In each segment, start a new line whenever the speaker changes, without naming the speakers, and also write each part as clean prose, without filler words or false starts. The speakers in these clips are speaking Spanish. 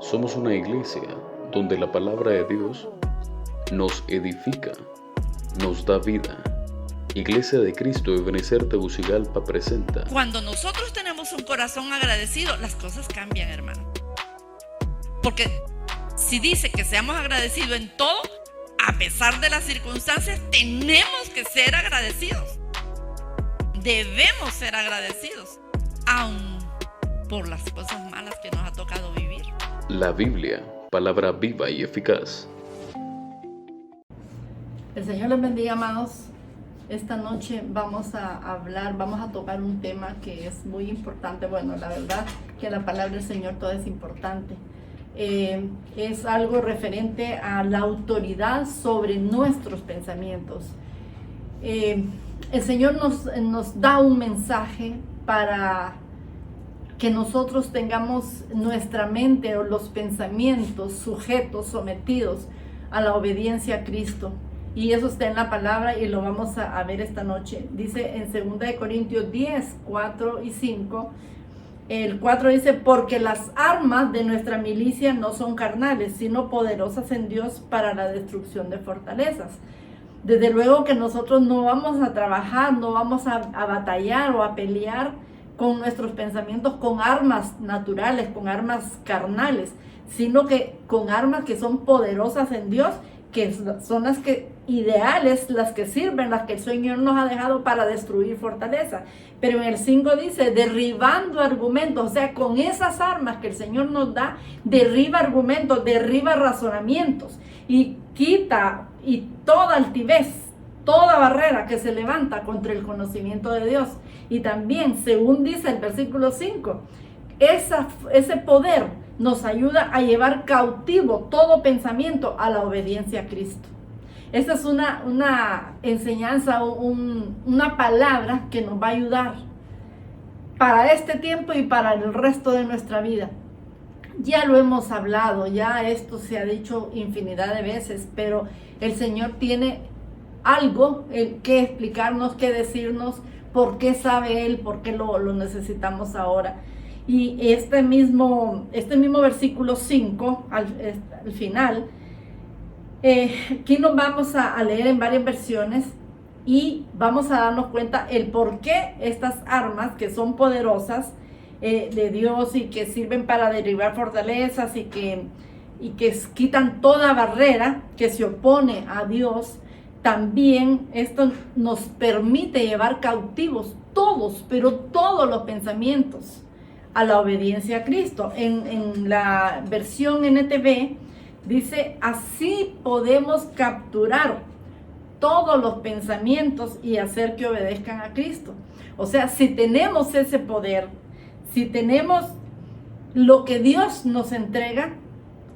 Somos una iglesia donde la palabra de Dios nos edifica, nos da vida. Iglesia de Cristo de Benecer Tegucigalpa presenta.
Cuando nosotros tenemos un corazón agradecido, las cosas cambian, hermano. Porque si dice que seamos agradecidos en todo, a pesar de las circunstancias, tenemos que ser agradecidos. Debemos ser agradecidos, aun por las cosas malas que nos ha tocado vivir.
La Biblia, palabra viva y eficaz.
El Señor les bendiga, amados. Esta noche vamos a tocar un tema que es muy importante. Bueno, la verdad que la palabra del Señor todo es importante. Es algo referente a la autoridad sobre nuestros pensamientos. El Señor nos da un mensaje para que nosotros tengamos nuestra mente o los pensamientos sujetos, sometidos a la obediencia a Cristo. Y eso está en la palabra y lo vamos a ver esta noche. Dice en 2 Corintios 10, 4 y 5. El 4 dice, porque las armas de nuestra milicia no son carnales, sino poderosas en Dios para la destrucción de fortalezas. Desde luego que nosotros no vamos a trabajar, no vamos a batallar o a pelear con nuestros pensamientos con armas naturales, con armas carnales, sino que con armas que son poderosas en Dios, que son las que ideales, las que sirven, las que el Señor nos ha dejado para destruir fortaleza. Pero en el 5 dice, derribando argumentos, o sea, con esas armas que el Señor nos da, derriba argumentos, derriba razonamientos y quita y toda altivez, toda barrera que se levanta contra el conocimiento de Dios. Y también, según dice el versículo 5, ese poder nos ayuda a llevar cautivo todo pensamiento a la obediencia a Cristo. Esta es una enseñanza, una palabra que nos va a ayudar para este tiempo y para el resto de nuestra vida. Ya lo hemos hablado, ya esto se ha dicho infinidad de veces, pero el Señor tiene algo que explicarnos, que decirnos, por qué sabe Él, por qué lo necesitamos ahora. Y este mismo versículo 5, al final, aquí nos vamos a leer en varias versiones y vamos a darnos cuenta el por qué estas armas que son poderosas de Dios y que sirven para derribar fortalezas y que quitan toda barrera que se opone a Dios. También esto nos permite llevar cautivos todos los pensamientos a la obediencia a Cristo. En la versión NTV dice, así podemos capturar todos los pensamientos y hacer que obedezcan a Cristo. O sea, si tenemos ese poder, si tenemos lo que Dios nos entrega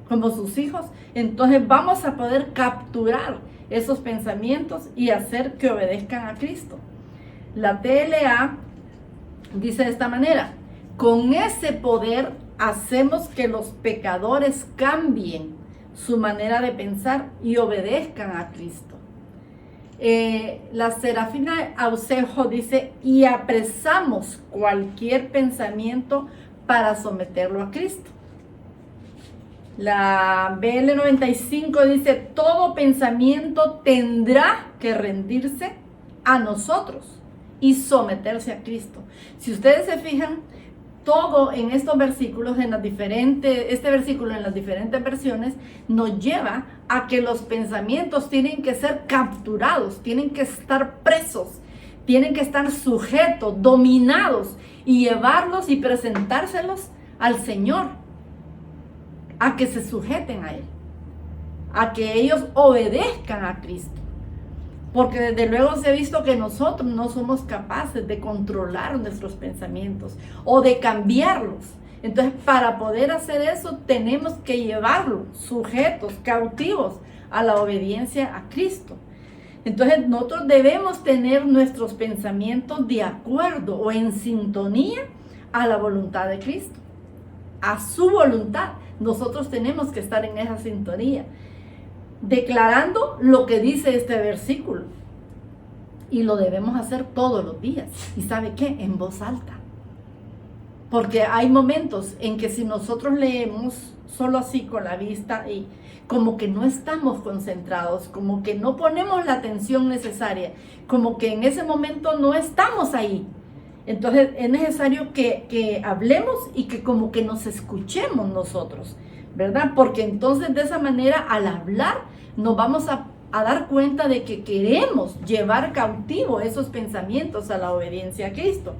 como sus hijos, entonces vamos a poder capturar esos pensamientos y hacer que obedezcan a Cristo. La TLA dice de esta manera, con ese poder hacemos que los pecadores cambien su manera de pensar y obedezcan a Cristo. La Serafina Ausejo dice, y apresamos cualquier pensamiento para someterlo a Cristo. La BL95 dice, todo pensamiento tendrá que rendirse a nosotros y someterse a Cristo. Si ustedes se fijan, todo en estos versículos, este versículo en las diferentes versiones, nos lleva a que los pensamientos tienen que ser capturados, tienen que estar presos, tienen que estar sujetos, dominados y llevarlos y presentárselos al Señor, a que se sujeten a Él, a que ellos obedezcan a Cristo. Porque desde luego se ha visto que nosotros no somos capaces de controlar nuestros pensamientos o de cambiarlos. Entonces, para poder hacer eso, tenemos que llevarlos sujetos, cautivos a la obediencia a Cristo. Entonces, nosotros debemos tener nuestros pensamientos de acuerdo o en sintonía a la voluntad de Cristo, a su voluntad. Nosotros tenemos que estar en esa sintonía, declarando lo que dice este versículo. Y lo debemos hacer todos los días. ¿Y sabe qué? En voz alta. porque hay momentos en que si nosotros leemos solo así con la vista y como que no estamos concentrados, como que no ponemos la atención necesaria, como que en ese momento no estamos ahí. Entonces es necesario que hablemos y que como que nos escuchemos nosotros, ¿verdad? Porque entonces de esa manera al hablar nos vamos a dar cuenta de que queremos llevar cautivo esos pensamientos a la obediencia a Cristo.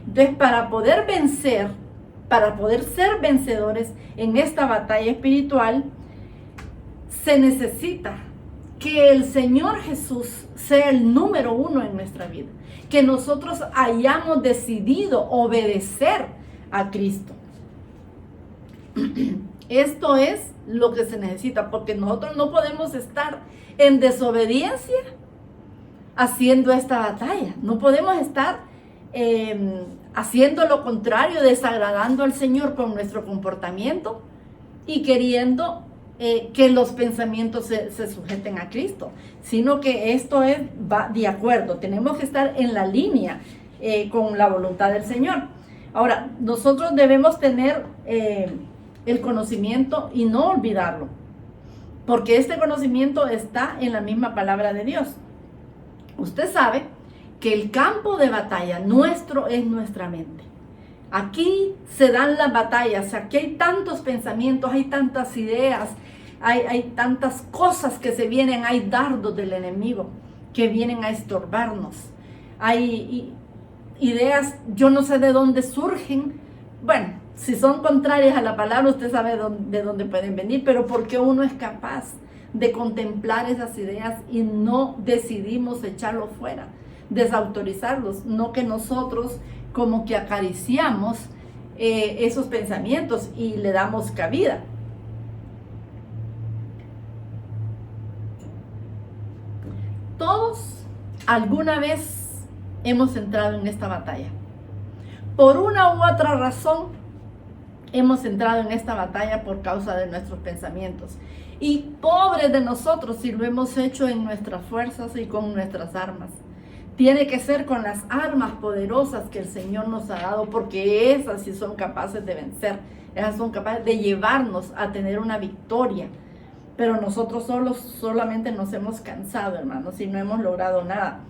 Entonces para poder vencer, para poder ser vencedores en esta batalla espiritual, se necesita que el Señor Jesús sea el número uno en nuestra vida, que nosotros hayamos decidido obedecer a Cristo. Esto es lo que se necesita, porque nosotros no podemos estar en desobediencia haciendo esta batalla. No podemos estar haciendo lo contrario, desagradando al Señor con nuestro comportamiento y queriendo que los pensamientos se sujeten a Cristo, sino que esto va de acuerdo. Tenemos que estar en la línea con la voluntad del Señor. Ahora, nosotros debemos tener el conocimiento y no olvidarlo, porque este conocimiento está en la misma palabra de Dios. Usted sabe que el campo de batalla nuestro es nuestra mente. Aquí se dan las batallas, aquí hay tantos pensamientos, hay tantas ideas, hay tantas cosas que se vienen, hay dardos del enemigo que vienen a estorbarnos. Hay ideas, yo no sé de dónde surgen. Bueno, si son contrarias a la palabra, usted sabe de dónde pueden venir, pero porque uno es capaz de contemplar esas ideas y no decidimos echarlo fuera, desautorizarlos, no que nosotros como que acariciamos esos pensamientos y le damos cabida. Todos alguna vez hemos entrado en esta batalla. Por una u otra razón hemos entrado en esta batalla por causa de nuestros pensamientos. Y pobre de nosotros si lo hemos hecho en nuestras fuerzas y con nuestras armas. Tiene que ser con las armas poderosas que el Señor nos ha dado, porque esas sí son capaces de vencer, esas son capaces de llevarnos a tener una victoria. Pero nosotros solamente nos hemos cansado, hermanos, y no hemos logrado nada.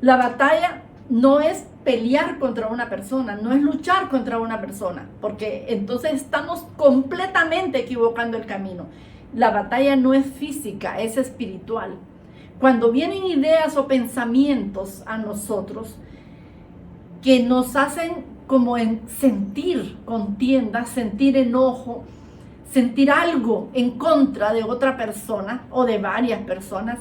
La batalla no es pelear contra una persona, no es luchar contra una persona, porque entonces estamos completamente equivocando el camino. La batalla no es física, es espiritual. Cuando vienen ideas o pensamientos a nosotros que nos hacen como sentir contienda, sentir enojo, sentir algo en contra de otra persona o de varias personas,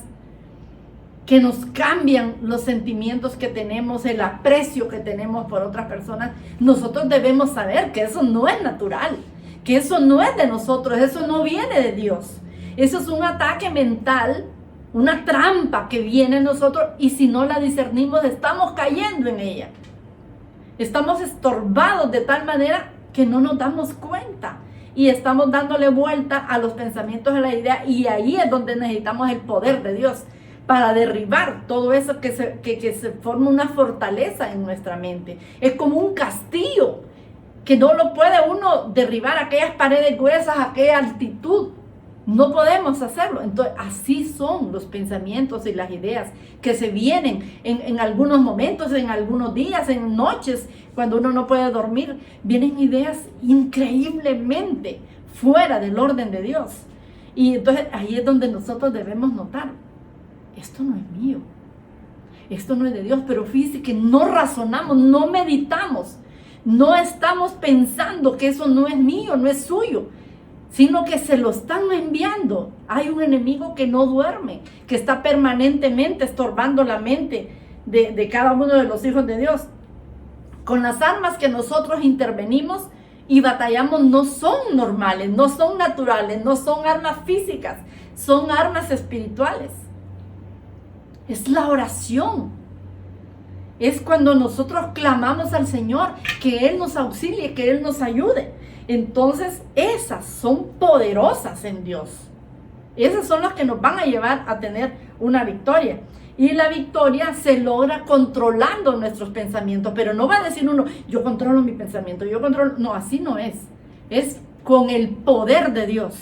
que nos cambian los sentimientos que tenemos, el aprecio que tenemos por otras personas, nosotros debemos saber que eso no es natural, que eso no es de nosotros, eso no viene de Dios. Eso es un ataque mental, una trampa que viene en nosotros, y si no la discernimos estamos cayendo en ella. Estamos estorbados de tal manera que no nos damos cuenta y estamos dándole vuelta a los pensamientos, a la idea, y ahí es donde necesitamos el poder de Dios para derribar todo eso, que se forma una fortaleza en nuestra mente. Es como un castillo que no lo puede uno derribar, aquellas paredes gruesas, aquella altitud. No podemos hacerlo. Entonces, así son los pensamientos y las ideas que se vienen en algunos momentos, en algunos días, en noches, cuando uno no puede dormir. Vienen ideas increíblemente fuera del orden de Dios. Y entonces ahí es donde nosotros debemos notar, esto no es mío, esto no es de Dios. Pero fíjese que no razonamos, no meditamos, no estamos pensando que eso no es mío, no es suyo, sino que se lo están enviando. Hay un enemigo que no duerme, que está permanentemente estorbando la mente de cada uno de los hijos de Dios. Con las armas que nosotros intervenimos y batallamos no son normales, no son naturales, no son armas físicas, son armas espirituales. Es la oración. Es cuando nosotros clamamos al Señor que Él nos auxilie, que Él nos ayude. Entonces esas son poderosas en Dios. Esas son las que nos van a llevar a tener una victoria. Y la victoria se logra controlando nuestros pensamientos. Pero no va a decir uno, yo controlo mi pensamiento, yo controlo. No, así no es. Es con el poder de Dios.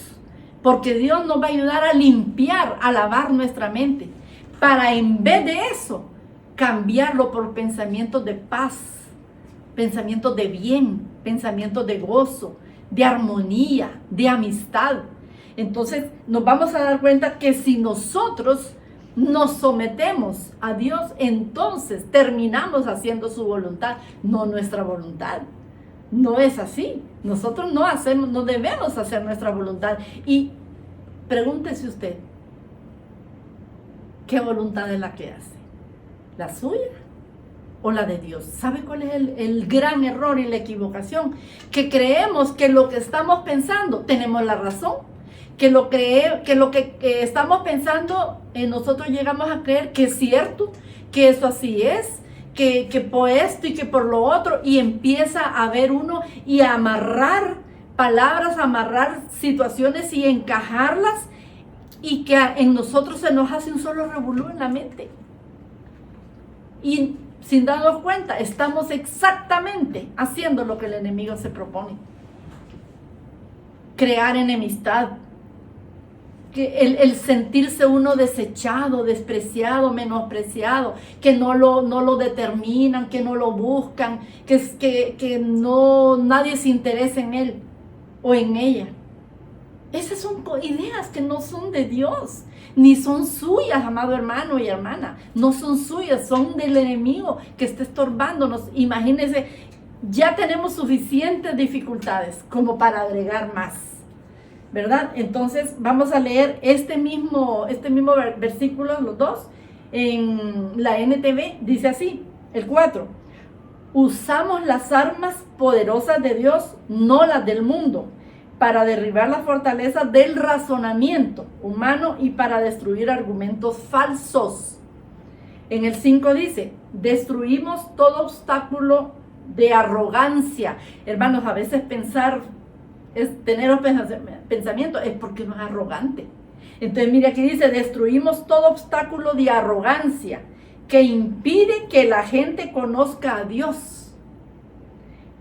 Porque Dios nos va a ayudar a limpiar, a lavar nuestra mente. Para en vez de eso, cambiarlo por pensamientos de paz, pensamientos de bien, pensamientos de gozo, de armonía, de amistad. Entonces nos vamos a dar cuenta que si nosotros nos sometemos a Dios, entonces terminamos haciendo su voluntad, no nuestra voluntad. No es así. Nosotros no debemos hacer nuestra voluntad. Y pregúntese usted, ¿qué voluntad es la que hace? ¿La suya o la de Dios? ¿Sabe cuál es el gran error y la equivocación? Que creemos que lo que estamos pensando tenemos la razón. Que lo que estamos pensando, nosotros llegamos a creer que es cierto, que eso así es, que por esto y que por lo otro, y empieza a ver uno y a amarrar palabras, a amarrar situaciones y encajarlas, y que en nosotros se nos hace un solo revolú en la mente. Y sin darnos cuenta, estamos exactamente haciendo lo que el enemigo se propone. Crear enemistad. Que el sentirse uno desechado, despreciado, menospreciado, que no lo determinan, que no lo buscan, que nadie se interesa en él o en ella. Esas son ideas que no son de Dios, ni son suyas, amado hermano y hermana. No son suyas, son del enemigo que está estorbándonos. Imagínense, ya tenemos suficientes dificultades como para agregar más, ¿verdad? Entonces vamos a leer este mismo versículo, los dos, en la NTV. Dice así, el 4. Usamos las armas poderosas de Dios, no las del mundo, para derribar la fortaleza del razonamiento humano y para destruir argumentos falsos. En el 5 dice, destruimos todo obstáculo de arrogancia. Hermanos, a veces tener pensamiento es porque uno es arrogante. Entonces mira aquí dice, destruimos todo obstáculo de arrogancia que impide que la gente conozca a Dios.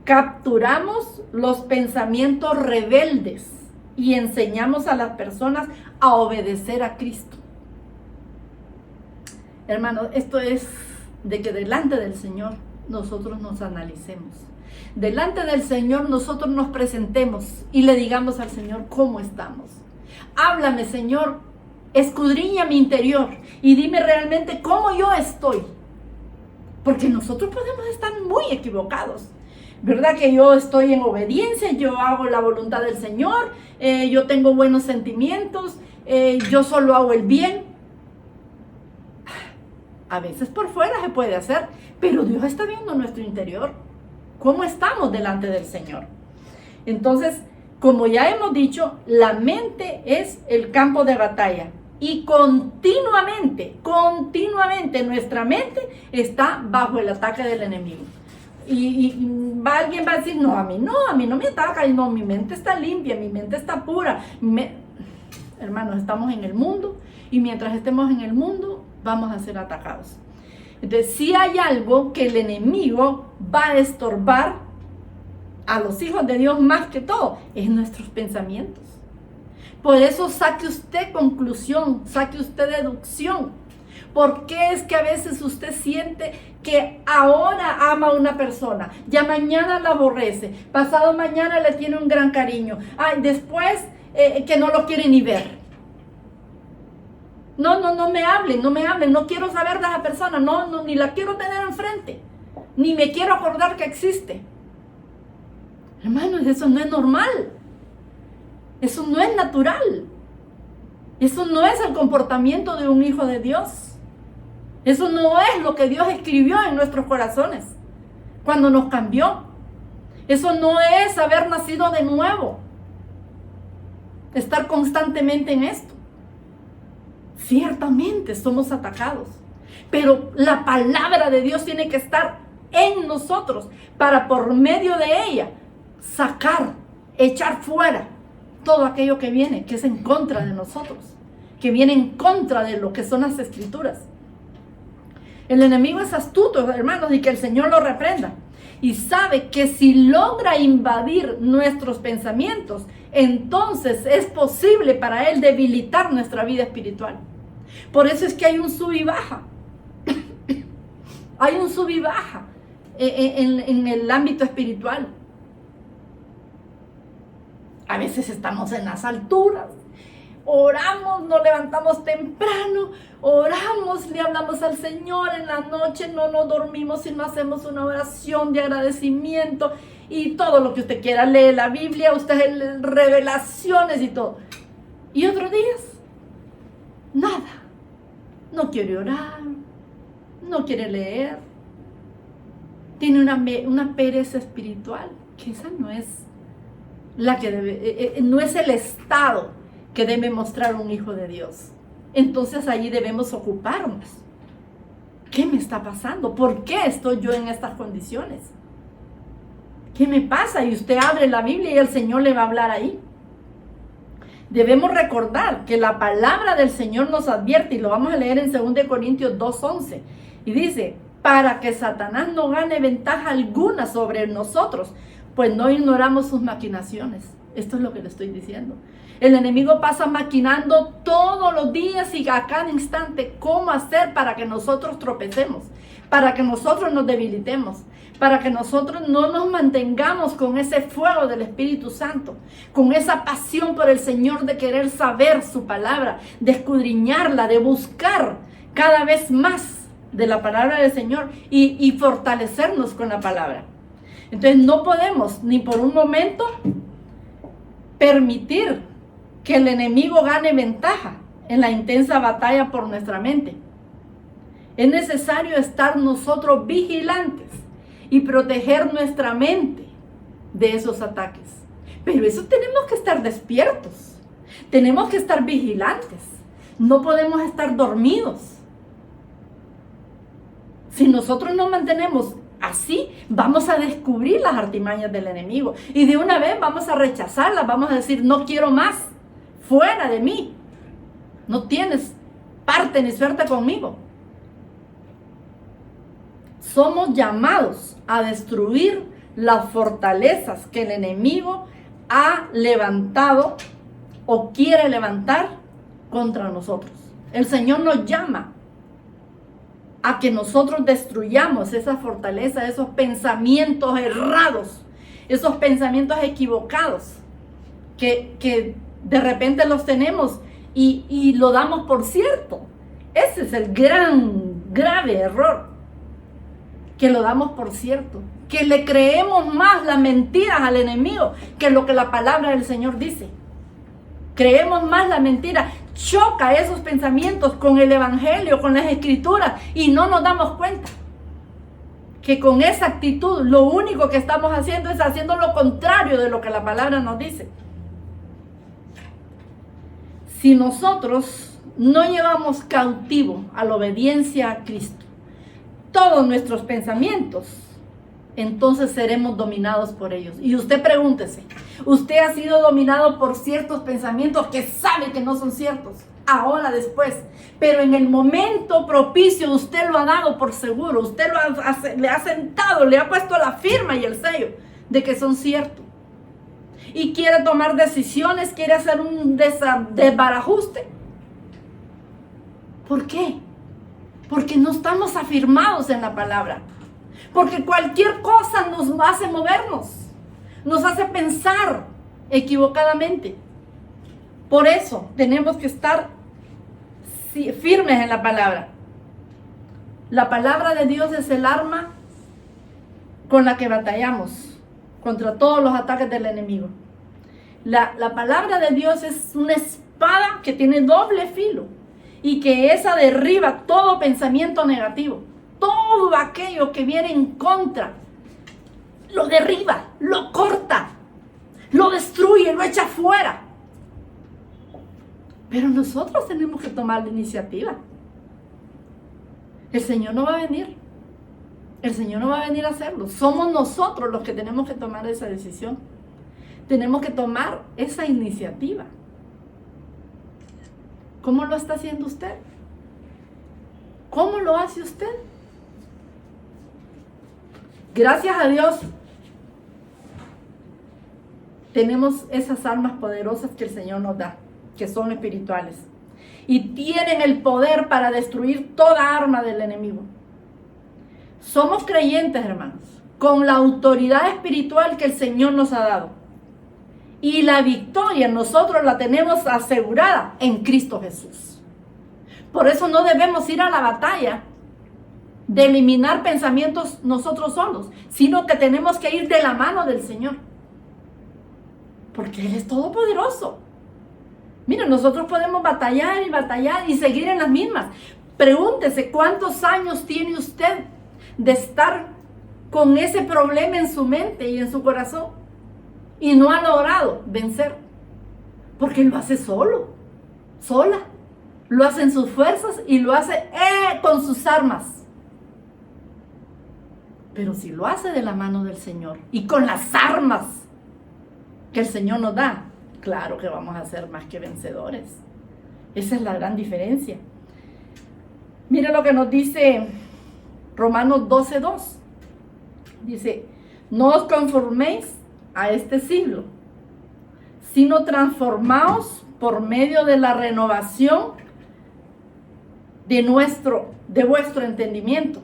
Capturamos los pensamientos rebeldes y enseñamos a las personas a obedecer a Cristo. Hermanos, esto es de que delante del Señor nosotros nos analicemos. Delante del Señor nosotros nos presentemos y le digamos al Señor cómo estamos. Háblame, Señor, escudriña mi interior y dime realmente cómo yo estoy. Porque nosotros podemos estar muy equivocados. ¿Verdad que yo estoy en obediencia? Yo hago la voluntad del Señor, yo tengo buenos sentimientos, yo solo hago el bien. A veces por fuera se puede hacer, pero Dios está viendo nuestro interior. ¿Cómo estamos delante del Señor? Entonces, como ya hemos dicho, la mente es el campo de batalla. Y continuamente nuestra mente está bajo el ataque del enemigo. Alguien va a decir, no, a mí no me ataca, y no, mi mente está limpia, mi mente está pura. Hermanos, estamos en el mundo, y mientras estemos en el mundo, vamos a ser atacados. Entonces, si hay algo que el enemigo va a estorbar a los hijos de Dios más que todo, es nuestros pensamientos. Por eso saque usted conclusión, saque usted deducción. ¿Por qué es que a veces usted siente que ahora ama a una persona, ya mañana la aborrece, pasado mañana le tiene un gran cariño, después que no lo quiere ni ver? No me hablen, no quiero saber de esa persona, ni la quiero tener enfrente, ni me quiero acordar que existe. Hermanos, eso no es normal, eso no es natural, eso no es el comportamiento de un hijo de Dios. Eso no es lo que Dios escribió en nuestros corazones cuando nos cambió. Eso no es haber nacido de nuevo, estar constantemente en esto. Ciertamente somos atacados, pero la palabra de Dios tiene que estar en nosotros para por medio de ella sacar, echar fuera todo aquello que viene, que es en contra de nosotros, que viene en contra de lo que son las escrituras. El enemigo es astuto, hermanos, y que el Señor lo reprenda. Y sabe que si logra invadir nuestros pensamientos, entonces es posible para él debilitar nuestra vida espiritual. Por eso es que hay un sub y baja. Hay un sub y baja en el ámbito espiritual. A veces estamos en las alturas, oramos, nos levantamos temprano, oramos, le hablamos al Señor en la noche, no nos dormimos sino hacemos una oración de agradecimiento y todo lo que usted quiera, lee la Biblia, usted lee revelaciones y todo. Y otros días, nada, no quiere orar, no quiere leer, tiene una pereza espiritual, que esa no es la que debe, no es el estado que debe mostrar un hijo de Dios. Entonces allí debemos ocuparnos. ¿Qué me está pasando? ¿Por qué estoy yo en estas condiciones? ¿Qué me pasa? Y usted abre la Biblia y el Señor le va a hablar ahí. Debemos recordar que la palabra del Señor nos advierte, y lo vamos a leer en 2 Corintios 2:11, y dice: para que Satanás no gane ventaja alguna sobre nosotros, pues no ignoramos sus maquinaciones. Esto es lo que le estoy diciendo. El enemigo pasa maquinando todos los días y a cada instante cómo hacer para que nosotros tropecemos, para que nosotros nos debilitemos, para que nosotros no nos mantengamos con ese fuego del Espíritu Santo, con esa pasión por el Señor de querer saber su palabra, de escudriñarla, de buscar cada vez más de la palabra del Señor y fortalecernos con la palabra. Entonces no podemos ni por un momento permitir que el enemigo gane ventaja en la intensa batalla por nuestra mente. Es necesario estar nosotros vigilantes y proteger nuestra mente de esos ataques. Pero eso tenemos que estar despiertos, tenemos que estar vigilantes, no podemos estar dormidos. Si nosotros nos mantenemos así, vamos a descubrir las artimañas del enemigo y de una vez vamos a rechazarlas, vamos a decir: no quiero más, fuera de mí, no tienes parte ni suerte conmigo. Somos llamados a destruir las fortalezas que el enemigo ha levantado o quiere levantar contra nosotros. El Señor nos llama a que nosotros destruyamos esa fortaleza, esos pensamientos errados, esos pensamientos equivocados que de repente los tenemos y lo damos por cierto. Ese es el grave error, que lo damos por cierto, que le creemos más las mentiras al enemigo que lo que la palabra del Señor dice. Creemos más la mentira, choca esos pensamientos con el evangelio, con las escrituras, y no nos damos cuenta que con esa actitud lo único que estamos haciendo es haciendo lo contrario de lo que la palabra nos dice. Si nosotros no llevamos cautivo a la obediencia a Cristo todos nuestros pensamientos, entonces seremos dominados por ellos. Y usted pregúntese, usted ha sido dominado por ciertos pensamientos que sabe que no son ciertos, ahora después, pero en el momento propicio usted lo ha dado por seguro, usted le ha sentado, le ha puesto la firma y el sello de que son ciertos. Y quiere tomar decisiones, quiere hacer un desbarajuste. ¿Por qué? Porque no estamos afirmados en la palabra. Porque cualquier cosa nos hace movernos, nos hace pensar equivocadamente. Por eso tenemos que estar firmes en la palabra. La palabra de Dios es el arma con la que batallamos contra todos los ataques del enemigo. La palabra de Dios es una espada que tiene doble filo y que esa derriba todo pensamiento negativo. Todo aquello que viene en contra, lo derriba, lo corta, lo destruye, lo echa fuera. Pero nosotros tenemos que tomar la iniciativa. El Señor no va a venir. El Señor no va a venir a hacerlo. Somos nosotros los que tenemos que tomar esa decisión. Tenemos que tomar esa iniciativa. ¿Cómo lo está haciendo usted? ¿Cómo lo hace usted? Gracias a Dios tenemos esas armas poderosas que el Señor nos da, que son espirituales. Y tienen el poder para destruir toda arma del enemigo. Somos creyentes, hermanos, con la autoridad espiritual que el Señor nos ha dado. Y la victoria nosotros la tenemos asegurada en Cristo Jesús. Por eso no debemos ir a la batalla de eliminar pensamientos nosotros solos, sino que tenemos que ir de la mano del Señor. Porque Él es todopoderoso. Miren, nosotros podemos batallar y seguir en las mismas. Pregúntese, ¿cuántos años tiene usted de estar con ese problema en su mente y en su corazón? Y no ha logrado vencer. Porque lo hace solo, sola. Lo hace en sus fuerzas y lo hace con sus armas. Pero si lo hace de la mano del Señor y con las armas que el Señor nos da, claro que vamos a ser más que vencedores. Esa es la gran diferencia. Mira lo que nos dice Romanos 12:2. Dice, no os conforméis a este siglo, sino transformaos por medio de la renovación de vuestro entendimiento,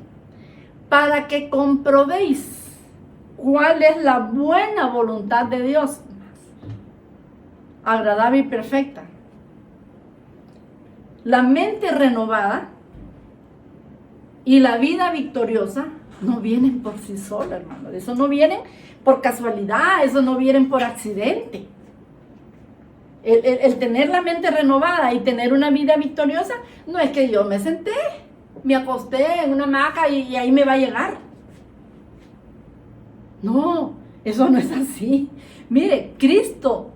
para que comprobéis cuál es la buena voluntad de Dios, agradable y perfecta. La mente renovada y la vida victoriosa no vienen por sí solas, hermano. Eso no vienen por casualidad, eso no vienen por accidente. El tener la mente renovada y tener una vida victoriosa no es que yo me senté, me acosté en una hamaca y ahí me va a llegar. No, eso no es así. Mire, Cristo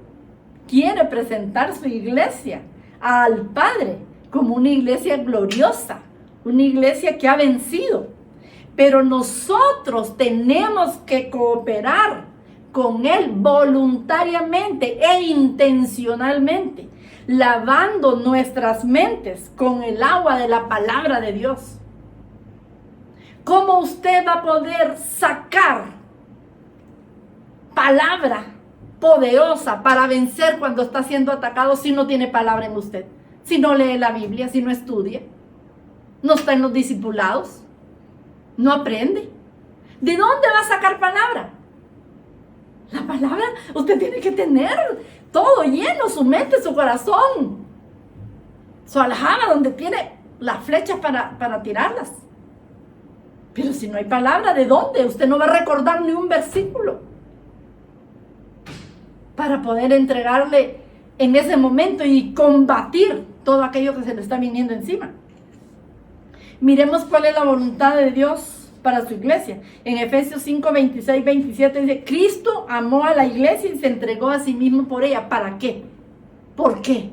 quiere presentar su iglesia al Padre como una iglesia gloriosa, una iglesia que ha vencido. Pero nosotros tenemos que cooperar con Él voluntariamente e intencionalmente, lavando nuestras mentes con el agua de la palabra de Dios. ¿Cómo usted va a poder sacar palabra poderosa para vencer cuando está siendo atacado si no tiene palabra en usted? Si no lee la Biblia, si no estudia, no está en los discipulados, no aprende. ¿De dónde va a sacar palabra? La palabra usted tiene que tener todo lleno, su mente, su corazón, su aljaba donde tiene las flechas para tirarlas. Pero si no hay palabra, ¿de dónde? Usted no va a recordar ni un versículo para poder entregarle en ese momento y combatir todo aquello que se le está viniendo encima. Miremos cuál es la voluntad de Dios para su iglesia. En Efesios 5, 26, 27 dice, Cristo amó a la iglesia y se entregó a sí mismo por ella. ¿Para qué? ¿Por qué?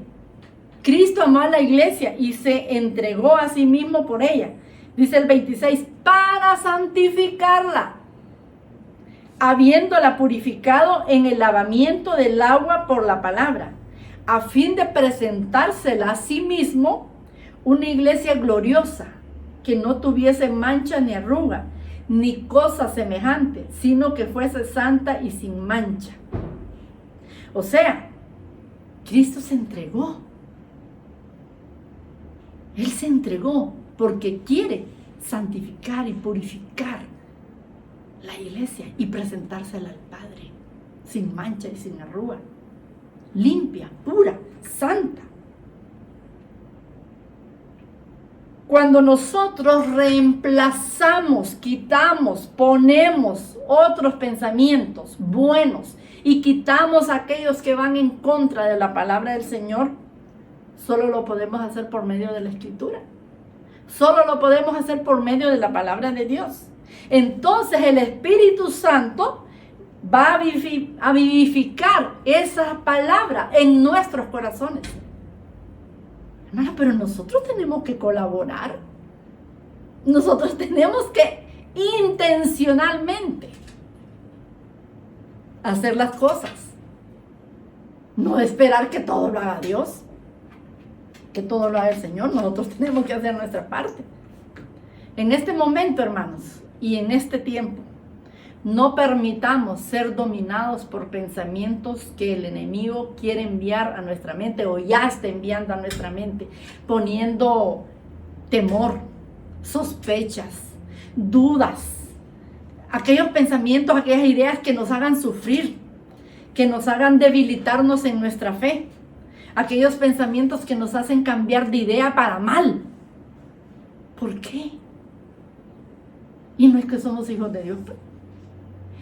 Cristo amó a la iglesia y se entregó a sí mismo por ella. Dice el 26, para santificarla, habiéndola purificado en el lavamiento del agua por la palabra, a fin de presentársela a sí mismo una iglesia gloriosa, que no tuviese mancha ni arruga, ni cosa semejante, sino que fuese santa y sin mancha. O sea, Cristo se entregó. Él se entregó porque quiere santificar y purificar la iglesia y presentársela al Padre, sin mancha y sin arruga, limpia, pura, santa. Cuando nosotros reemplazamos, quitamos, ponemos otros pensamientos buenos y quitamos aquellos que van en contra de la palabra del Señor, solo lo podemos hacer por medio de la Escritura. Solo lo podemos hacer por medio de la palabra de Dios. Entonces el Espíritu Santo va a vivificar esa palabra en nuestros corazones. Hermana, pero nosotros tenemos que colaborar. Nosotros tenemos que intencionalmente hacer las cosas. No esperar que todo lo haga Dios, que todo lo haga el Señor. Nosotros tenemos que hacer nuestra parte. En este momento, hermanos, y en este tiempo, No permitamos ser dominados por pensamientos que el enemigo quiere enviar a nuestra mente o ya está enviando a nuestra mente, poniendo temor, sospechas, dudas, aquellos pensamientos, aquellas ideas que nos hagan sufrir, que nos hagan debilitarnos en nuestra fe, aquellos pensamientos que nos hacen cambiar de idea para mal. ¿Por qué? Y no es que somos hijos de Dios,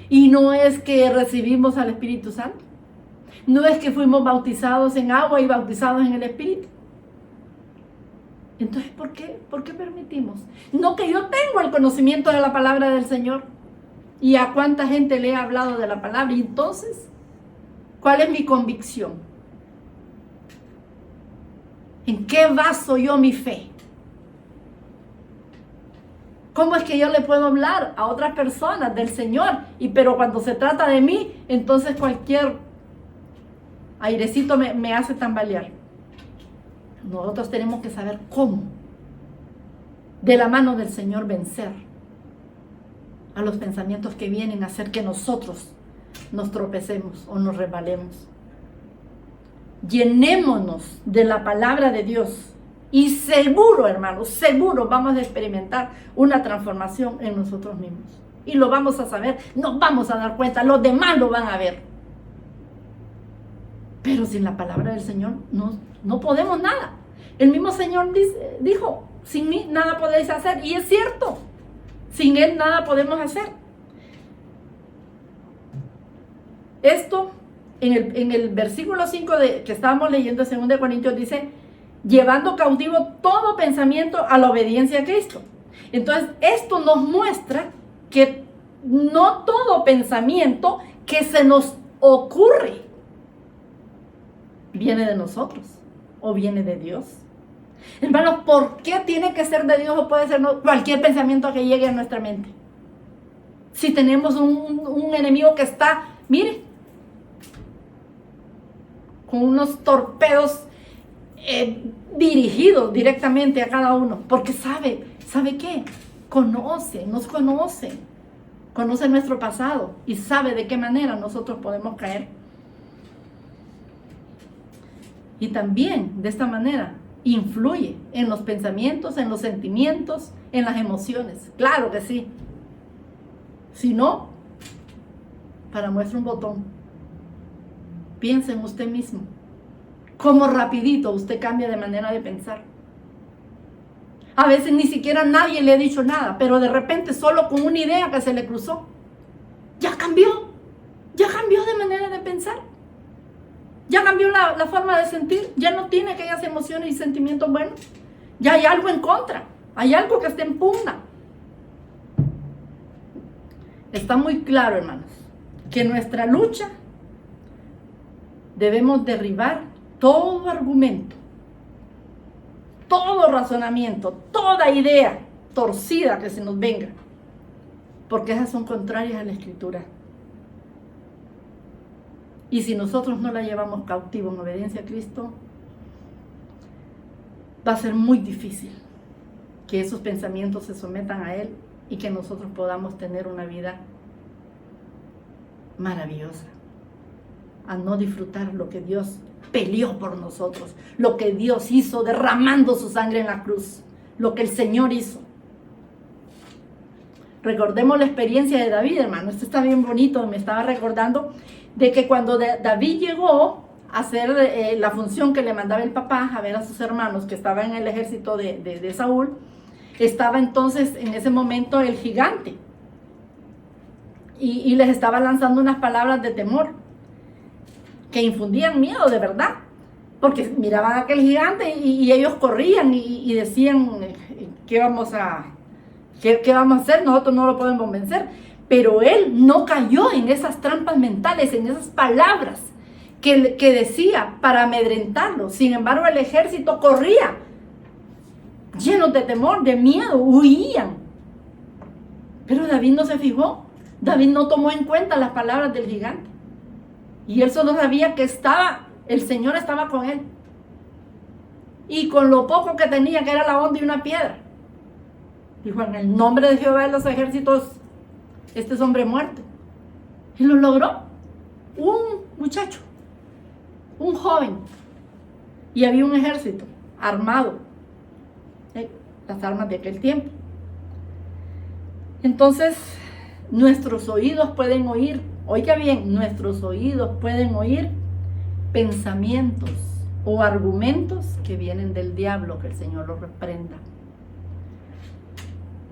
y no es que recibimos al Espíritu Santo, no es que fuimos bautizados en agua y bautizados en el Espíritu. Entonces, ¿por qué permitimos? No, que yo tengo el conocimiento de la palabra del Señor. ¿Y a cuánta gente le he hablado de la palabra? Y entonces, ¿cuál es mi convicción? ¿En qué baso yo mi fe? ¿Cómo es que yo le puedo hablar a otras personas del Señor? Pero cuando se trata de mí, entonces cualquier airecito me hace tambalear. Nosotros tenemos que saber cómo, de la mano del Señor, vencer a los pensamientos que vienen a hacer que nosotros nos tropecemos o nos resbalemos. Llenémonos de la palabra de Dios y seguro, hermanos, seguro vamos a experimentar una transformación en nosotros mismos. Y lo vamos a saber, nos vamos a dar cuenta, los demás lo van a ver. Pero sin la palabra del Señor no podemos nada. El mismo Señor dijo, sin mí nada podéis hacer. Y es cierto, sin Él nada podemos hacer. Esto, en el versículo 5 que estábamos leyendo, 2 Corintios, dice, llevando cautivo todo pensamiento a la obediencia a Cristo. Entonces, esto nos muestra que no todo pensamiento que se nos ocurre viene de nosotros o viene de Dios. Hermanos, ¿por qué tiene que ser de Dios o puede ser cualquier pensamiento que llegue a nuestra mente? Si tenemos un enemigo que está, mire, con unos torpedos dirigidos directamente a cada uno, porque ¿sabe qué? Nos conoce nuestro pasado y sabe de qué manera nosotros podemos caer. Y también de esta manera influye en los pensamientos, en los sentimientos, en las emociones. Claro que sí. Si no, para muestra un botón. Piense en usted mismo. Cómo rapidito usted cambia de manera de pensar. A veces ni siquiera nadie le ha dicho nada, pero de repente solo con una idea que se le cruzó, ya cambió de manera de pensar. Ya cambió la forma de sentir, ya no tiene aquellas emociones y sentimientos buenos. Ya hay algo en contra, hay algo que está en pugna. Está muy claro, hermanos, que en nuestra lucha debemos derribar todo argumento, todo razonamiento, toda idea torcida que se nos venga, porque esas son contrarias a la Escritura. Y si nosotros no la llevamos cautivo en obediencia a Cristo, va a ser muy difícil que esos pensamientos se sometan a Él y que nosotros podamos tener una vida maravillosa, a no disfrutar lo que Dios peleó por nosotros, lo que Dios hizo derramando su sangre en la cruz, lo que el Señor hizo. Recordemos la experiencia de David, hermano. Esto está bien bonito. Me estaba recordando de que cuando David llegó a hacer la función que le mandaba el papá a ver a sus hermanos que estaban en el ejército de Saúl, estaba entonces en ese momento el gigante y les estaba lanzando unas palabras de temor que infundían miedo de verdad, porque miraban a aquel gigante y ellos corrían y decían, ¿qué vamos a hacer? Nosotros no lo podemos vencer. Pero él no cayó en esas trampas mentales, en esas palabras que decía para amedrentarlo. Sin embargo, el ejército corría, llenos de temor, de miedo, huían. Pero David no se fijó. David no tomó en cuenta las palabras del gigante. Y él solo sabía que el Señor estaba con él. Y con lo poco que tenía, que era la onda y una piedra, dijo: en el nombre de Jehová de los ejércitos, este es hombre muerto. Y lo logró un muchacho, un joven. Y había un ejército armado, las armas de aquel tiempo. Entonces, nuestros oídos pueden oír, oiga bien, nuestros oídos pueden oír pensamientos o argumentos que vienen del diablo, que el Señor los reprenda,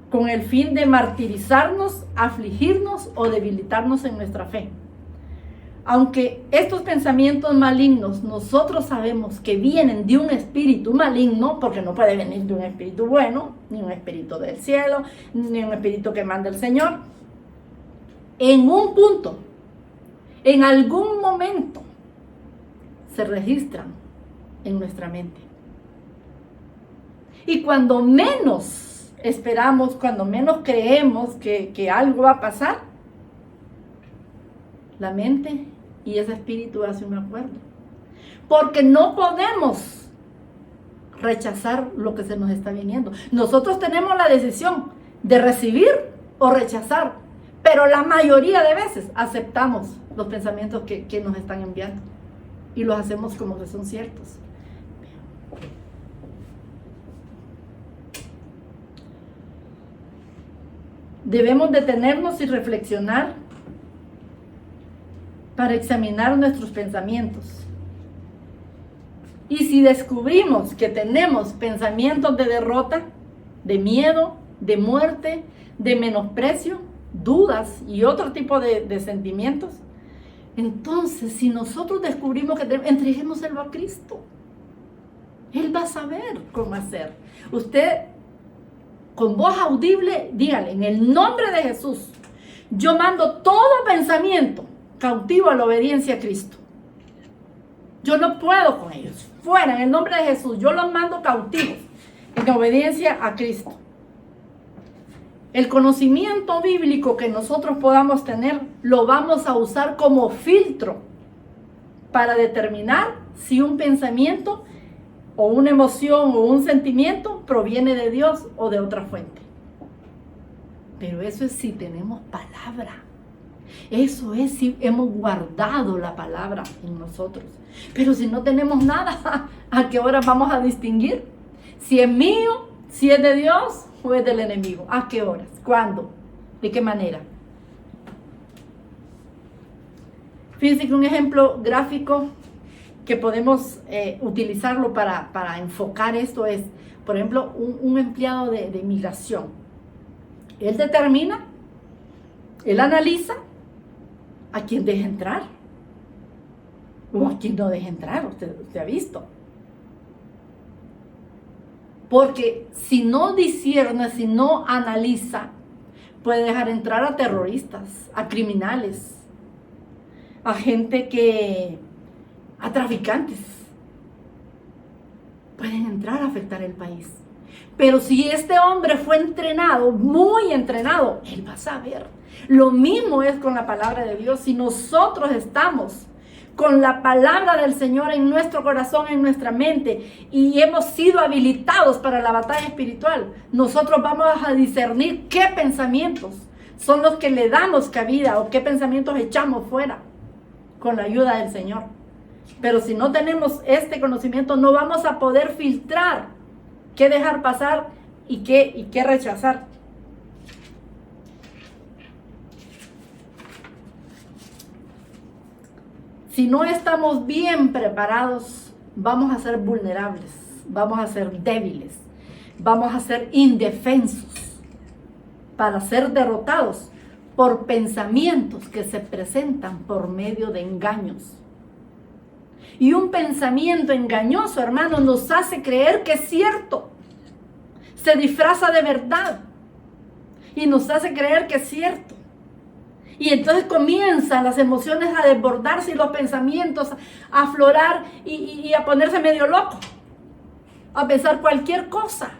con el fin de martirizarnos, afligirnos o debilitarnos en nuestra fe. Aunque estos pensamientos malignos nosotros sabemos que vienen de un espíritu maligno, porque no puede venir de un espíritu bueno, ni un espíritu del cielo, ni un espíritu que manda el Señor, en un punto, en algún momento, se registran en nuestra mente. Y cuando menos esperamos, cuando menos creemos que algo va a pasar, la mente y ese espíritu hace un acuerdo. Porque no podemos rechazar lo que se nos está viniendo. Nosotros tenemos la decisión de recibir o rechazar, pero la mayoría de veces aceptamos los pensamientos que nos están enviando y los hacemos como que son ciertos. Debemos detenernos y reflexionar para examinar nuestros pensamientos. Y si descubrimos que tenemos pensamientos de derrota, de miedo, de muerte, de menosprecio, dudas y otro tipo de sentimientos, entonces si nosotros descubrimos que entreguémoselo a Cristo. Él va a saber cómo hacer. Usted, con voz audible, dígale: en el nombre de Jesús, yo mando todo pensamiento cautivo a la obediencia a Cristo. Yo no puedo con ellos. Fuera, en el nombre de Jesús, yo los mando cautivos en obediencia a Cristo. El conocimiento bíblico que nosotros podamos tener, lo vamos a usar como filtro para determinar si un pensamiento o una emoción o un sentimiento proviene de Dios o de otra fuente. Pero eso es si tenemos palabra. Eso es si hemos guardado la palabra en nosotros. Pero si no tenemos nada, ¿a qué hora vamos a distinguir si es mío, si es de Dios o es del enemigo? ¿A qué horas? ¿Cuándo? ¿De qué manera? Fíjense que un ejemplo gráfico que podemos utilizarlo para enfocar esto es, por ejemplo, un empleado de inmigración. Él determina, él analiza a quién deja entrar o a quién no deja entrar. Usted ha visto. Porque si no discierne, si no analiza, puede dejar entrar a terroristas, a criminales, a gente a traficantes. Pueden entrar a afectar el país. Pero si este hombre fue entrenado, muy entrenado, él va a saber. Lo mismo es con la palabra de Dios. Si nosotros estamos con la palabra del Señor en nuestro corazón, en nuestra mente, y hemos sido habilitados para la batalla espiritual, nosotros vamos a discernir qué pensamientos son los que le damos cabida o qué pensamientos echamos fuera con la ayuda del Señor. Pero si no tenemos este conocimiento, no vamos a poder filtrar qué dejar pasar y qué rechazar. Si no estamos bien preparados, vamos a ser vulnerables, vamos a ser débiles, vamos a ser indefensos para ser derrotados por pensamientos que se presentan por medio de engaños. Y un pensamiento engañoso, hermano, nos hace creer que es cierto. Se disfraza de verdad y nos hace creer que es cierto. Y entonces comienzan las emociones a desbordarse y los pensamientos a aflorar y a ponerse medio loco, a pensar cualquier cosa.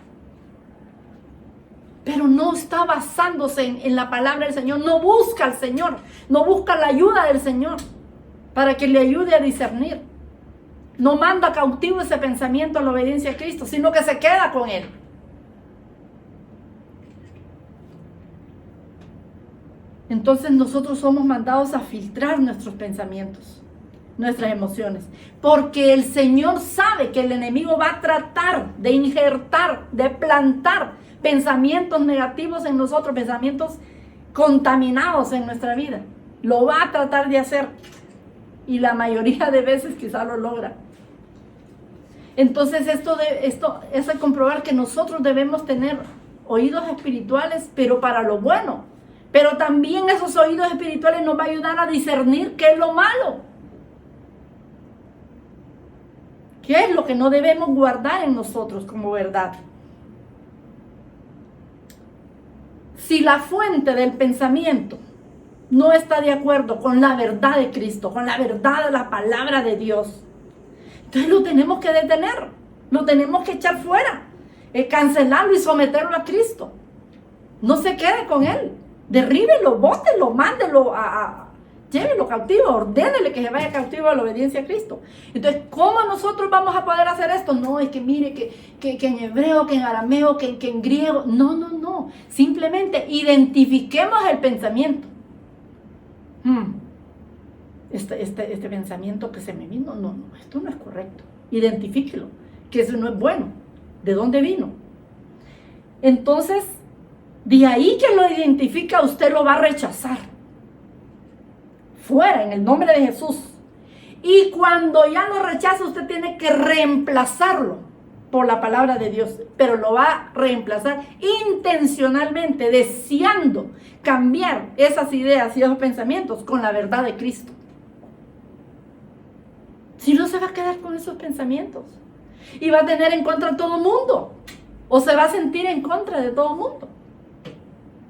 Pero no está basándose en la palabra del Señor, no busca al Señor, no busca la ayuda del Señor para que le ayude a discernir. No manda cautivo ese pensamiento a la obediencia a Cristo, sino que se queda con él. Entonces nosotros somos mandados a filtrar nuestros pensamientos, nuestras emociones, porque el Señor sabe que el enemigo va a tratar de injertar, de plantar pensamientos negativos en nosotros, pensamientos contaminados en nuestra vida. Lo va a tratar de hacer y la mayoría de veces quizá lo logra. Entonces esto es a comprobar que nosotros debemos tener oídos espirituales, pero para lo bueno. Pero también esos oídos espirituales nos va a ayudar a discernir qué es lo malo. ¿Qué es lo que no debemos guardar en nosotros como verdad? Si la fuente del pensamiento no está de acuerdo con la verdad de Cristo, con la verdad de la palabra de Dios, entonces lo tenemos que detener, lo tenemos que echar fuera, cancelarlo y someterlo a Cristo. No se quede con él, derríbelo, bótelo, mándelo llévelo cautivo, ordénele que se vaya cautivo a la obediencia a Cristo. Entonces, ¿cómo nosotros vamos a poder hacer esto? No, es que mire, que en hebreo, que en arameo, que en griego. No. Simplemente identifiquemos el pensamiento. Este pensamiento que se me vino, no, esto no es correcto. Identifíquelo, que eso no es bueno. ¿De dónde vino? Entonces, de ahí que lo identifica, usted lo va a rechazar. Fuera, en el nombre de Jesús. Y cuando ya lo rechaza, usted tiene que reemplazarlo por la palabra de Dios. Pero lo va a reemplazar intencionalmente, deseando cambiar esas ideas y esos pensamientos con la verdad de Cristo. Si no, se va a quedar con esos pensamientos. Y va a tener en contra a todo mundo. O se va a sentir en contra de todo mundo.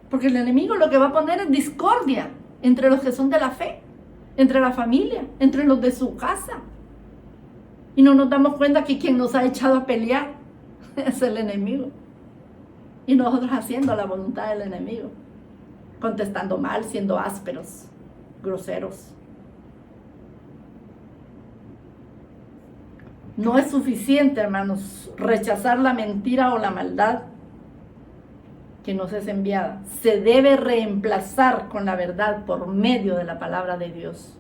Porque el enemigo lo que va a poner es discordia entre los que son de la fe, entre la familia, entre los de su casa. Y no nos damos cuenta que quien nos ha echado a pelear es el enemigo. Y nosotros haciendo la voluntad del enemigo, contestando mal, siendo ásperos, groseros. No es suficiente, hermanos, rechazar la mentira o la maldad que nos es enviada. Se debe reemplazar con la verdad por medio de la palabra de Dios.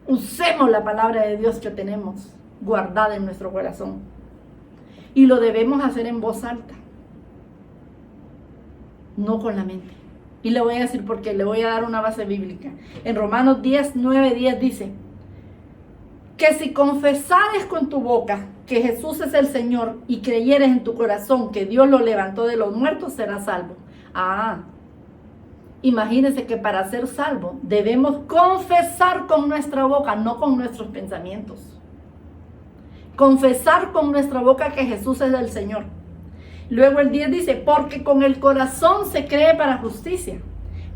Usemos la palabra de Dios que tenemos guardada en nuestro corazón. Y lo debemos hacer en voz alta, no con la mente. Y le voy a decir por qué, le voy a dar una base bíblica. En Romanos 10:9-10 dice que si confesares con tu boca que Jesús es el Señor y creyeres en tu corazón que Dios lo levantó de los muertos, serás salvo. Imagínense que para ser salvo debemos confesar con nuestra boca, no con nuestros pensamientos. Confesar con nuestra boca que Jesús es el Señor. Luego el 10 dice, porque con el corazón se cree para justicia,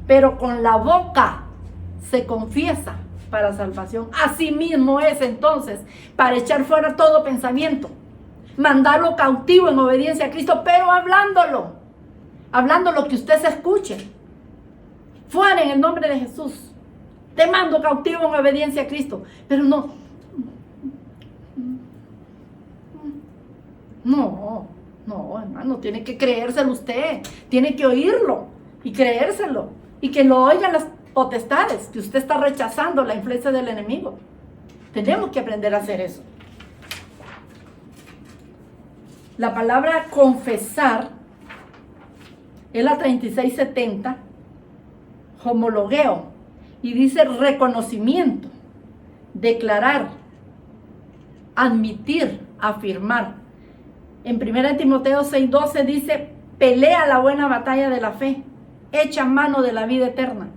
pero con la boca se confiesa para salvación. Asimismo es entonces para echar fuera todo pensamiento, mandarlo cautivo en obediencia a Cristo, pero hablando lo que usted se escuche. Fuera en el nombre de Jesús. Te mando cautivo en obediencia a Cristo. Pero no, hermano, tiene que creérselo usted. Tiene que oírlo y creérselo. Y que lo oigan las potestades, que usted está rechazando la influencia del enemigo. Tenemos que aprender a hacer eso. La palabra confesar es la 3670, homologueo, y dice reconocimiento, declarar, admitir, afirmar. En 1 Timoteo 6:12 dice, pelea la buena batalla de la fe, echa mano de la vida eterna,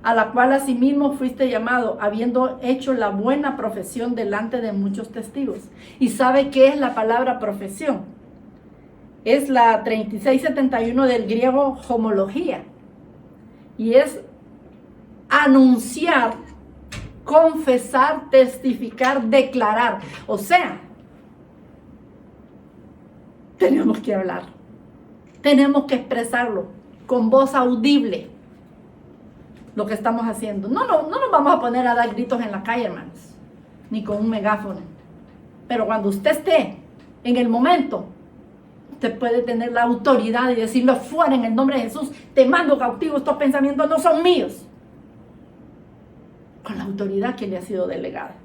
a la cual asimismo fuiste llamado, habiendo hecho la buena profesión delante de muchos testigos. ¿Y sabe qué es la palabra profesión? Es la 3671 del griego homología. Y es anunciar, confesar, testificar, declarar. O sea, tenemos que hablar. Tenemos que expresarlo con voz audible. Lo que estamos haciendo. No nos vamos a poner a dar gritos en la calle, hermanos, ni con un megáfono. Pero cuando usted esté en el momento, usted puede tener la autoridad y decirlo fuera en el nombre de Jesús. Te mando cautivo, estos pensamientos no son míos. Con la autoridad que le ha sido delegada.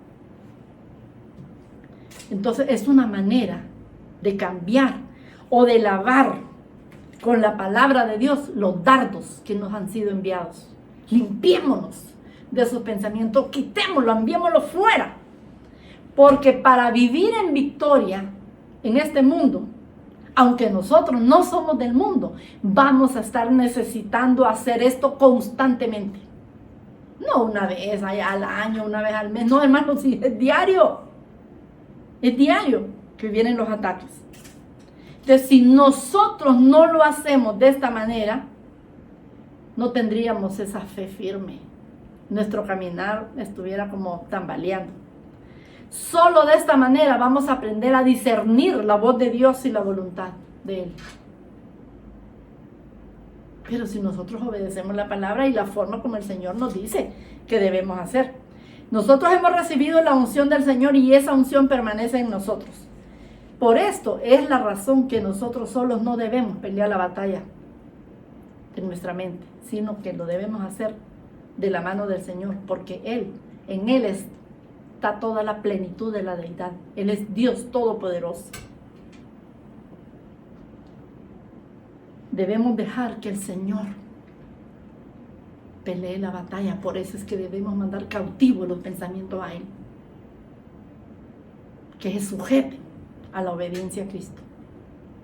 Entonces es una manera de cambiar o de lavar con la palabra de Dios los dardos que nos han sido enviados. Limpiémonos de esos pensamientos, quitémoslos, enviémoslos fuera. Porque para vivir en victoria en este mundo, aunque nosotros no somos del mundo, vamos a estar necesitando hacer esto constantemente. No una vez al año, una vez al mes. No, hermanos, sí, es diario. Es diario que vienen los ataques. Entonces, si nosotros no lo hacemos de esta manera, no tendríamos esa fe firme. Nuestro caminar estuviera como tambaleando. Solo de esta manera vamos a aprender a discernir la voz de Dios y la voluntad de Él. Pero si nosotros obedecemos la palabra y la forma como el Señor nos dice que debemos hacer. Nosotros hemos recibido la unción del Señor y esa unción permanece en nosotros. Por esto es la razón que nosotros solos no debemos pelear la batalla en nuestra mente, sino que lo debemos hacer de la mano del Señor, porque en Él está toda la plenitud de la deidad. Él es Dios Todopoderoso. Debemos dejar que el Señor pelee la batalla. Por eso es que debemos mandar cautivos los pensamientos a Él, que se sujete a la obediencia a Cristo,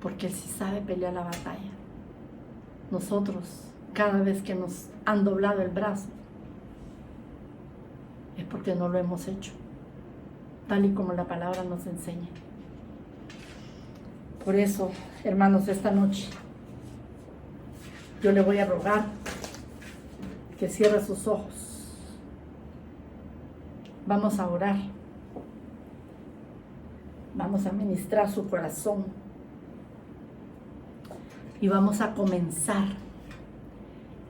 porque Él sí sabe pelear la batalla. Nosotros, cada vez que nos han doblado el brazo, es porque no lo hemos hecho, tal y como la palabra nos enseña. Por eso, hermanos, esta noche yo le voy a rogar que cierre sus ojos. Vamos a orar. Vamos a ministrar su corazón. Y vamos a comenzar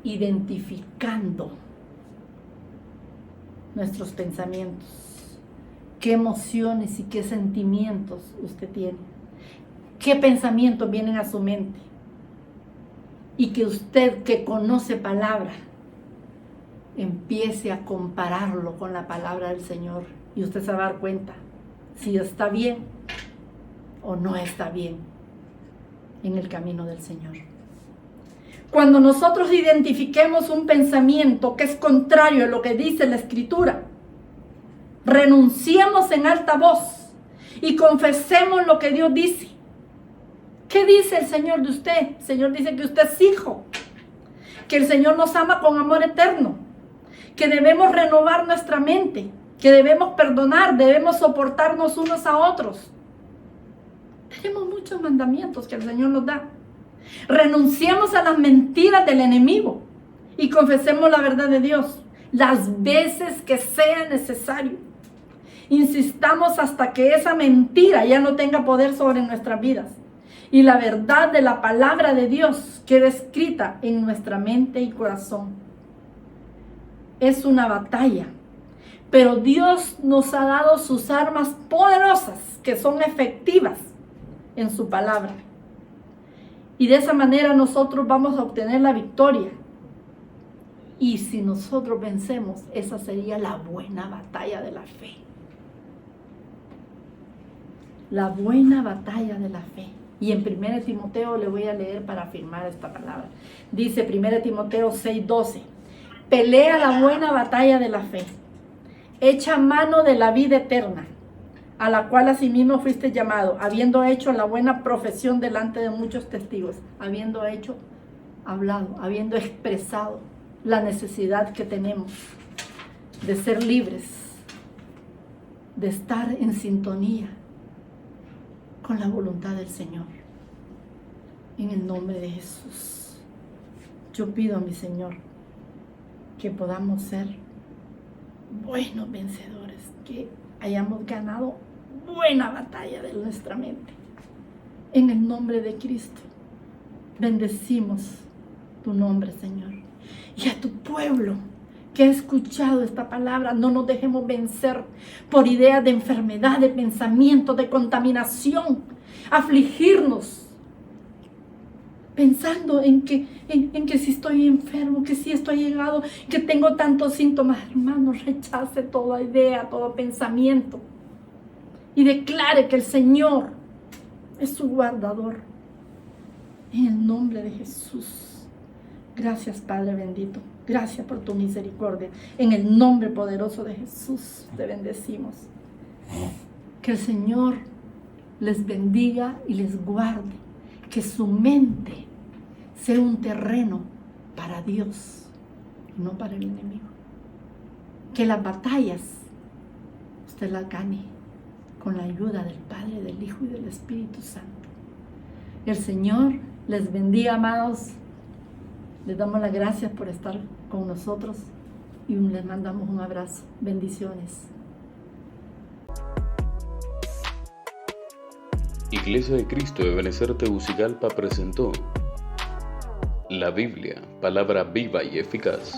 identificando nuestros pensamientos. ¿Qué emociones y qué sentimientos usted tiene? ¿Qué pensamientos vienen a su mente? Y que usted, que conoce palabra, empiece a compararlo con la palabra del Señor. Y usted se va a dar cuenta si está bien o no está bien en el camino del Señor. Cuando nosotros identifiquemos un pensamiento que es contrario a lo que dice la Escritura, renunciemos en alta voz y confesemos lo que Dios dice. ¿Qué dice el Señor de usted? El Señor dice que usted es hijo, que el Señor nos ama con amor eterno, que debemos renovar nuestra mente, que debemos perdonar, debemos soportarnos unos a otros. Tenemos muchos mandamientos que el Señor nos da. Renunciemos a las mentiras del enemigo y confesemos la verdad de Dios las veces que sea necesario. Insistamos hasta que esa mentira ya no tenga poder sobre nuestras vidas y la verdad de la palabra de Dios quede escrita en nuestra mente y corazón. Es una batalla, pero Dios nos ha dado sus armas poderosas que son efectivas en su palabra. Y de esa manera nosotros vamos a obtener la victoria. Y si nosotros vencemos, esa sería la buena batalla de la fe. La buena batalla de la fe. Y en 1 Timoteo le voy a leer para afirmar esta palabra. Dice 1 Timoteo 6:12. Pelea la buena batalla de la fe. Echa mano de la vida eterna, a la cual asimismo fuiste llamado, habiendo hecho la buena profesión delante de muchos testigos, habiendo hablado, habiendo expresado la necesidad que tenemos de ser libres, de estar en sintonía con la voluntad del Señor. En el nombre de Jesús, yo pido a mi Señor que podamos ser buenos vencedores, que hayamos ganado buena batalla de nuestra mente. En el nombre de Cristo, bendecimos tu nombre, Señor. Y a tu pueblo que ha escuchado esta palabra, no nos dejemos vencer por ideas de enfermedad, de pensamiento, de contaminación, afligirnos pensando en que si estoy enfermo, que si estoy llegado, que tengo tantos síntomas. Hermano, rechace toda idea, todo pensamiento y declare que el Señor es su guardador. En el nombre de Jesús. Gracias, Padre bendito. Gracias por tu misericordia. En el nombre poderoso de Jesús te bendecimos. Que el Señor les bendiga y les guarde. Que su mente sea un terreno para Dios, no para el enemigo. Que las batallas usted las gane con la ayuda del Padre, del Hijo y del Espíritu Santo. El Señor les bendiga, amados. Les damos las gracias por estar con nosotros y les mandamos un abrazo. Bendiciones.
Iglesia de Cristo de Ebenecer Tegucigalpa presentó la Biblia, palabra viva y eficaz.